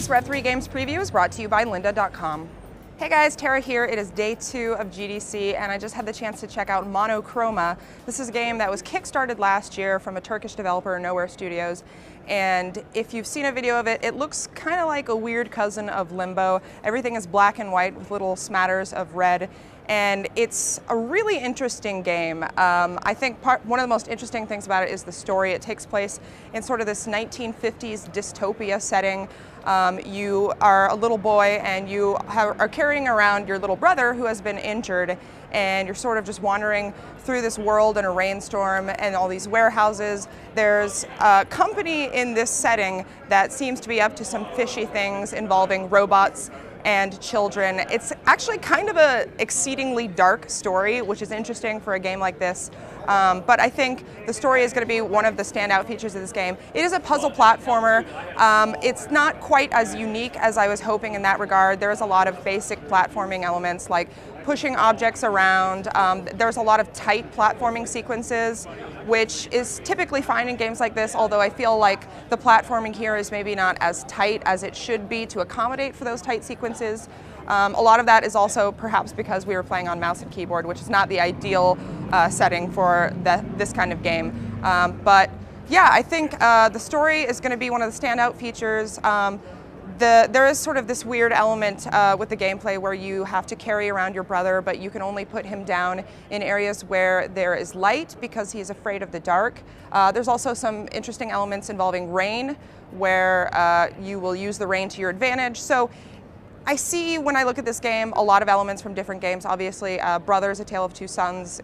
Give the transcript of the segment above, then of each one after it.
Rev3 Games preview is brought to you by lynda.com. Hey guys, Tara here. It is day 2 of GDC and I just had the chance to check out Monochroma. This is a game that was kickstarted last year from a Turkish developer, Nowhere Studios. And if you've seen a video of it, it looks kind of like a weird cousin of Limbo. Everything is black and white with little smatters of red. And it's a really interesting game. I think one of the most interesting things about it is the story. It takes place in sort of this 1950s dystopia setting. You are a little boy and you are carrying around your little brother who has been injured, and you're sort of just wandering through this world in a rainstorm and all these warehouses. There's a company in this setting that seems to be up to some fishy things involving robots and children. It's actually kind of an exceedingly dark story, which is interesting for a game like this. But I think the story is going to be one of the standout features of this game. It is a puzzle platformer. It's not quite as unique as I was hoping in that regard. There's a lot of basic platforming elements like pushing objects around. There's a lot of tight platforming sequences, which is typically fine in games like this, although I feel like the platforming here is maybe not as tight as it should be to accommodate for those tight sequences. A lot of that is also perhaps because we were playing on mouse and keyboard, which is not the ideal setting for this kind of game. But yeah, I think the story is going to be one of the standout features. There is sort of this weird element with the gameplay where you have to carry around your brother, but you can only put him down in areas where there is light because he's afraid of the dark. There's also some interesting elements involving rain, where you will use the rain to your advantage. So I see, when I look at this game, a lot of elements from different games. Obviously, Brothers: A Tale of Two Sons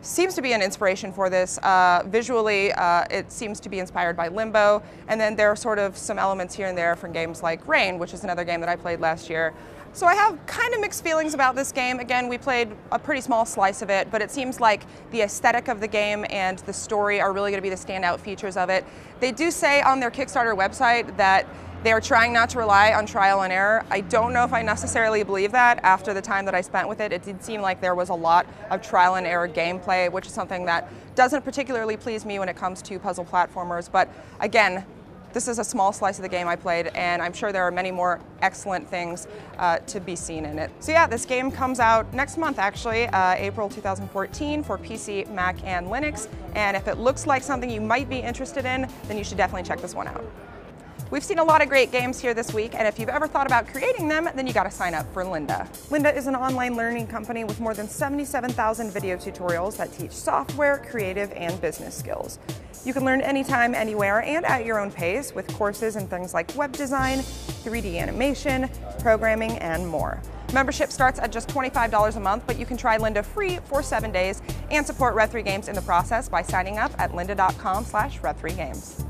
seems to be an inspiration for this. Visually, it seems to be inspired by Limbo, and then there are sort of some elements here and there from games like Rain, which is another game that I played last year. So I have kind of mixed feelings about this game. Again, we played a pretty small slice of it, but it seems like the aesthetic of the game and the story are really going to be the standout features of it. They do say on their Kickstarter website that they are trying not to rely on trial and error. I don't know if I necessarily believe that after the time that I spent with it. It did seem like there was a lot of trial and error gameplay, which is something that doesn't particularly please me when it comes to puzzle platformers. But again, this is a small slice of the game I played, and I'm sure there are many more excellent things to be seen in it. So yeah, this game comes out next month actually, April 2014 for PC, Mac, and Linux. And if it looks like something you might be interested in, then you should definitely check this one out. We've seen a lot of great games here this week, and if you've ever thought about creating them, then you gotta sign up for Lynda. Lynda is an online learning company with more than 77,000 video tutorials that teach software, creative, and business skills. You can learn anytime, anywhere, and at your own pace with courses in things like web design, 3D animation, programming, and more. Membership starts at just $25 a month, but you can try Lynda free for 7 days and support Rev3 Games in the process by signing up at lynda.com/Rev3Games.